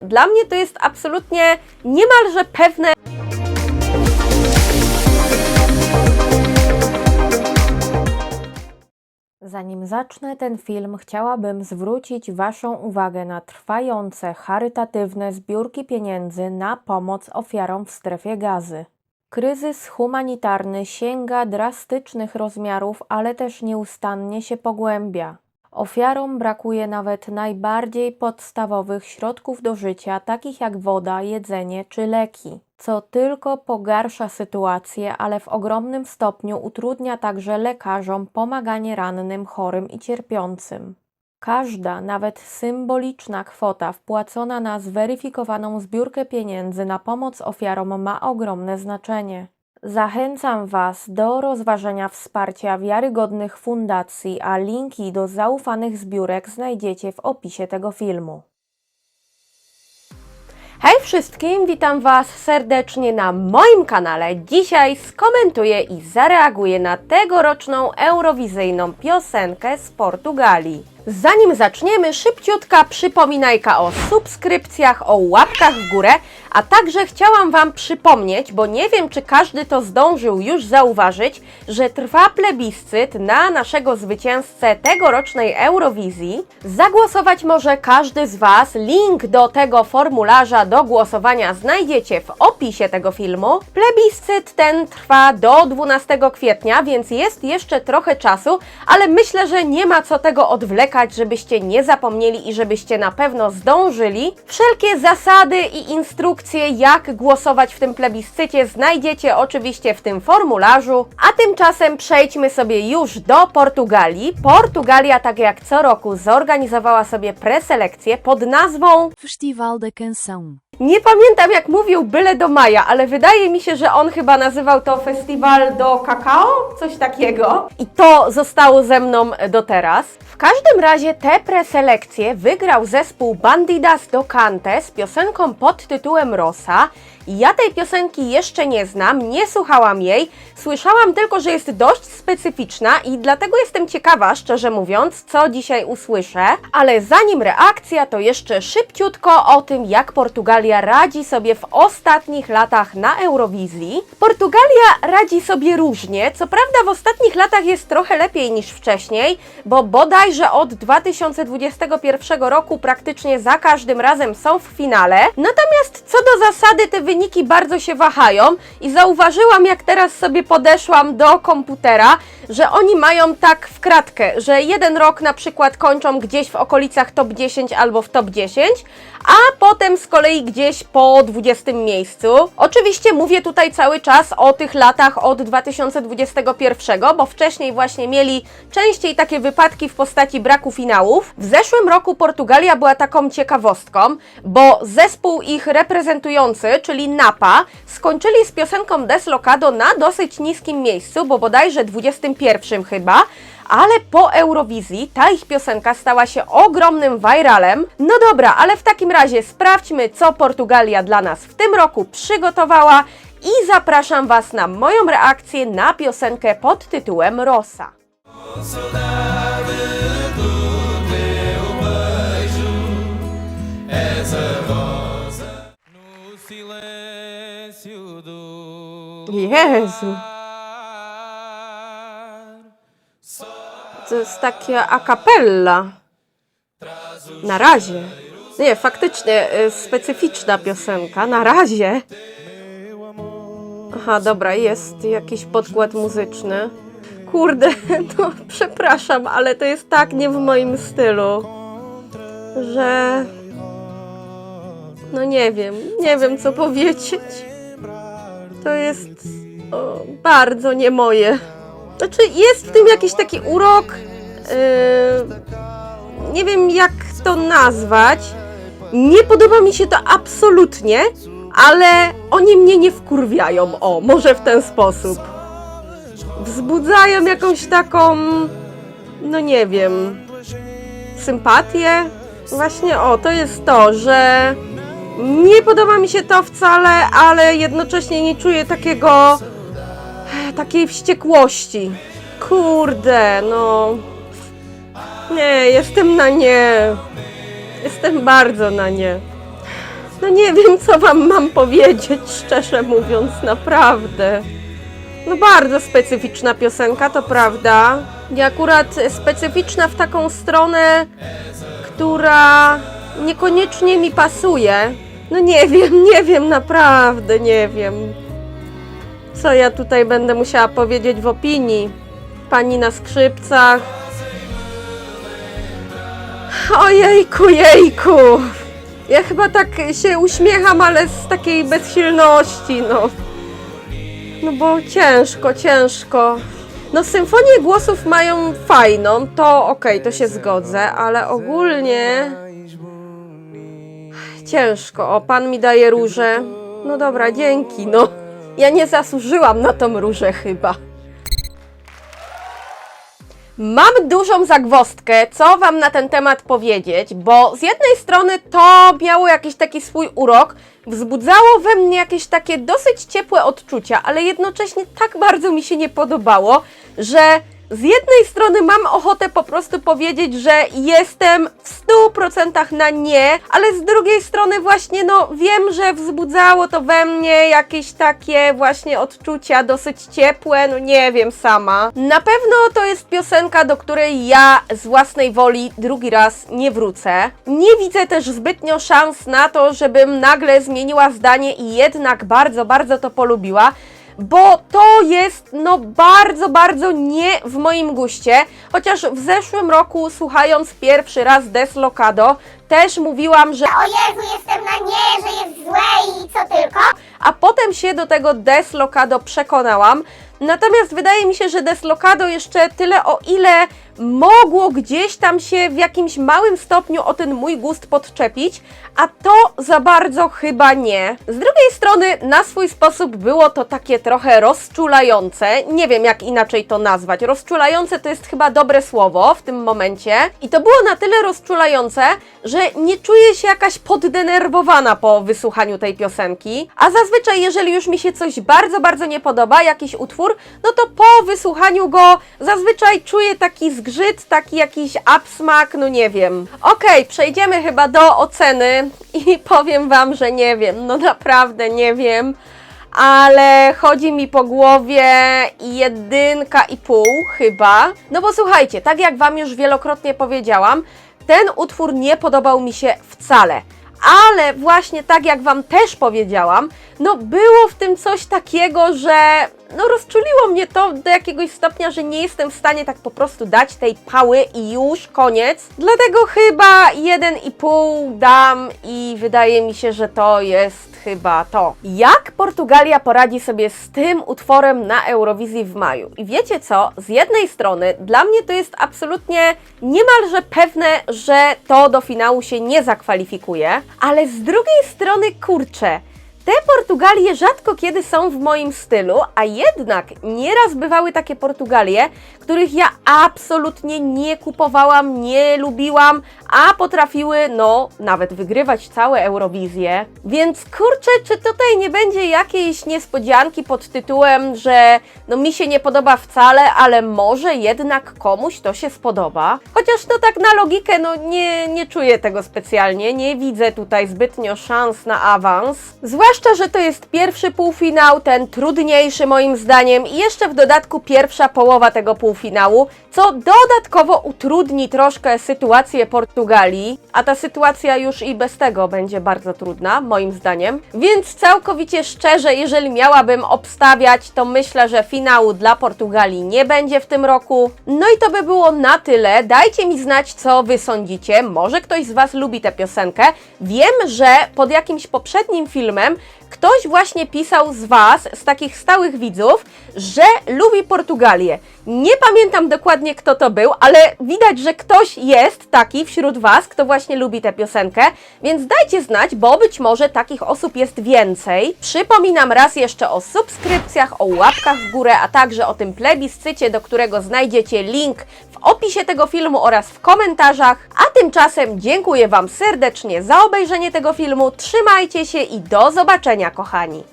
Dla mnie to jest absolutnie niemalże pewne. Zanim zacznę ten film, chciałabym zwrócić Waszą uwagę na trwające charytatywne zbiórki pieniędzy na pomoc ofiarom w strefie Gazy. Kryzys humanitarny sięga drastycznych rozmiarów, ale też nieustannie się pogłębia. Ofiarom brakuje nawet najbardziej podstawowych środków do życia, takich jak woda, jedzenie czy leki, co tylko pogarsza sytuację, ale w ogromnym stopniu utrudnia także lekarzom pomaganie rannym, chorym i cierpiącym. Każda, nawet symboliczna kwota wpłacona na zweryfikowaną zbiórkę pieniędzy na pomoc ofiarom ma ogromne znaczenie. Zachęcam Was do rozważenia wsparcia wiarygodnych fundacji, a linki do zaufanych zbiórek znajdziecie w opisie tego filmu. Hej wszystkim, witam Was serdecznie na moim kanale. Dzisiaj skomentuję i zareaguję na tegoroczną eurowizyjną piosenkę z Portugalii. Zanim zaczniemy, szybciutka przypominajka o subskrypcjach, o łapkach w górę, a także chciałam Wam przypomnieć, bo nie wiem, czy każdy to zdążył już zauważyć, że trwa plebiscyt na naszego zwycięzcę tegorocznej Eurowizji. Zagłosować może każdy z Was. Link do tego formularza do głosowania znajdziecie w opisie tego filmu. Plebiscyt ten trwa do 12 kwietnia, więc jest jeszcze trochę czasu, ale myślę, że nie ma co tego odwlekać, żebyście nie zapomnieli i żebyście na pewno zdążyli. Wszelkie zasady i instrukcje, jak głosować w tym plebiscycie, znajdziecie oczywiście w tym formularzu. A tymczasem przejdźmy sobie już do Portugalii. Portugalia, tak jak co roku, zorganizowała sobie preselekcję pod nazwą Festival da Canção. Nie pamiętam, jak mówił byle do maja, ale wydaje mi się, że on chyba nazywał to Festiwal do Kakao, coś takiego. I to zostało ze mną do teraz. W każdym razie tę preselekcję wygrał zespół Bandidas do Cante z piosenką pod tytułem Rosa. Ja tej piosenki jeszcze nie znam, nie słuchałam jej, słyszałam tylko, że jest dość specyficzna i dlatego jestem ciekawa, szczerze mówiąc, co dzisiaj usłyszę. Ale zanim reakcja, to jeszcze szybciutko o tym, jak Portugalia radzi sobie w ostatnich latach na Eurowizji. Portugalia radzi sobie różnie, co prawda w ostatnich latach jest trochę lepiej niż wcześniej, bo bodajże od 2021 roku praktycznie za każdym razem są w finale. Natomiast co do zasady te wyniki bardzo się wahają i zauważyłam, jak teraz sobie podeszłam do komputera, że oni mają tak w kratkę, że jeden rok na przykład kończą gdzieś w okolicach top 10 albo w top 10, a potem z kolei gdzieś po 20 miejscu. Oczywiście mówię tutaj cały czas o tych latach od 2021, bo wcześniej właśnie mieli częściej takie wypadki w postaci braku finałów. W zeszłym roku Portugalia była taką ciekawostką, bo zespół ich reprezentujący, czyli Napa, skończyli z piosenką Deslocado na dosyć niskim miejscu, bo bodajże 21 chyba, ale po Eurowizji ta ich piosenka stała się ogromnym viralem. No dobra, ale w takim razie sprawdźmy, co Portugalia dla nas w tym roku przygotowała i zapraszam Was na moją reakcję na piosenkę pod tytułem Rosa. Jezu. To jest takie a cappella. Na razie. Nie, faktycznie specyficzna piosenka. Na razie. Aha, dobra, jest jakiś podkład muzyczny. Kurde, no przepraszam, ale to jest tak nie w moim stylu, że... No nie wiem co powiedzieć. To jest bardzo nie moje. Znaczy jest w tym jakiś taki urok, nie wiem jak to nazwać, nie podoba mi się to absolutnie, ale oni mnie nie wkurwiają, o, może w ten sposób. Wzbudzają jakąś taką, no nie wiem, sympatię. Właśnie o, to jest to, że nie podoba mi się to wcale, ale jednocześnie nie czuję takiej wściekłości. Kurde, no. Nie, jestem na nie. Jestem bardzo na nie. No nie wiem, co wam mam powiedzieć, szczerze mówiąc, naprawdę. No bardzo specyficzna piosenka, to prawda. I akurat specyficzna w taką stronę, która niekoniecznie mi pasuje. No nie wiem, naprawdę nie wiem. Co ja tutaj będę musiała powiedzieć w opinii? Pani na skrzypcach. Ojejku, jejku. Ja chyba tak się uśmiecham, ale z takiej bezsilności, no. No bo ciężko. No symfonię głosów mają fajną, to okej, to się zgodzę, ale ogólnie ciężko. O, pan mi daje różę. No dobra, dzięki, no. Ja nie zasłużyłam na tą różę chyba. Mam dużą zagwozdkę, co wam na ten temat powiedzieć, bo z jednej strony to miało jakiś taki swój urok, wzbudzało we mnie jakieś takie dosyć ciepłe odczucia, ale jednocześnie tak bardzo mi się nie podobało, że z jednej strony mam ochotę po prostu powiedzieć, że jestem w 100% na nie, ale z drugiej strony właśnie no wiem, że wzbudzało to we mnie jakieś takie właśnie odczucia dosyć ciepłe, no nie wiem sama. Na pewno to jest piosenka, do której ja z własnej woli drugi raz nie wrócę. Nie widzę też zbytnio szans na to, żebym nagle zmieniła zdanie i jednak bardzo to polubiła. Bo to jest no bardzo nie w moim guście, chociaż w zeszłym roku słuchając pierwszy raz Deslocado też mówiłam, że O Jezu, jestem na nie, że jest złe i co tylko. a potem się do tego Deslocado przekonałam. Natomiast wydaje mi się, że Deslocado jeszcze tyle o ile mogło gdzieś tam się w jakimś małym stopniu o ten mój gust podczepić, a to za bardzo chyba nie. Z drugiej strony na swój sposób było to takie trochę rozczulające, nie wiem jak inaczej to nazwać, rozczulające to jest chyba dobre słowo w tym momencie i to było na tyle rozczulające, że nie czuję się jakaś poddenerwowana po wysłuchaniu tej piosenki, a zazwyczaj jeżeli już mi się coś bardzo nie podoba, jakiś utwór, no to po wysłuchaniu go zazwyczaj czuję taki zgrzyt, taki jakiś absmak, no nie wiem. Okej, przejdziemy chyba do oceny i powiem wam, że nie wiem, no naprawdę nie wiem, ale chodzi mi po głowie 1,5 chyba. No bo słuchajcie, tak jak wam już wielokrotnie powiedziałam, ten utwór nie podobał mi się wcale. Ale właśnie tak jak wam też powiedziałam, no było w tym coś takiego, że no rozczuliło mnie to do jakiegoś stopnia, że nie jestem w stanie tak po prostu dać tej pały i już, koniec. Dlatego chyba 1,5 dam i wydaje mi się, że to jest chyba to. Jak Portugalia poradzi sobie z tym utworem na Eurowizji w maju? I wiecie co? Z jednej strony dla mnie to jest absolutnie niemalże pewne, że to do finału się nie zakwalifikuje, ale z drugiej strony kurczę, te Portugalie rzadko kiedy są w moim stylu, a jednak nieraz bywały takie Portugalie, których ja absolutnie nie kupowałam, nie lubiłam, a potrafiły, no, nawet wygrywać całe Eurowizje. Więc kurczę, czy tutaj nie będzie jakiejś niespodzianki pod tytułem, że no mi się nie podoba wcale, ale może jednak komuś to się spodoba? Chociaż no tak na logikę, no nie czuję tego specjalnie, nie widzę tutaj zbytnio szans na awans. Zwłaszcza, że to jest pierwszy półfinał, ten trudniejszy moim zdaniem i jeszcze w dodatku pierwsza połowa tego półfinału, co dodatkowo utrudni troszkę sytuację Portugalii, a ta sytuacja już i bez tego będzie bardzo trudna, moim zdaniem. Więc całkowicie szczerze, jeżeli miałabym obstawiać, to myślę, że finału dla Portugalii nie będzie w tym roku. No i to by było na tyle. Dajcie mi znać, co wy sądzicie. Może ktoś z was lubi tę piosenkę. Wiem, że pod jakimś poprzednim filmem ktoś właśnie pisał z was, z takich stałych widzów, że lubi Portugalię. Nie pamiętam dokładnie, kto to był, ale widać, że ktoś jest taki wśród was, kto właśnie lubi tę piosenkę, więc dajcie znać, bo być może takich osób jest więcej. Przypominam raz jeszcze o subskrypcjach, o łapkach w górę, a także o tym plebiscycie, do którego znajdziecie link w opisie tego filmu oraz w komentarzach. A tymczasem dziękuję wam serdecznie za obejrzenie tego filmu, trzymajcie się i do zobaczenia, kochani!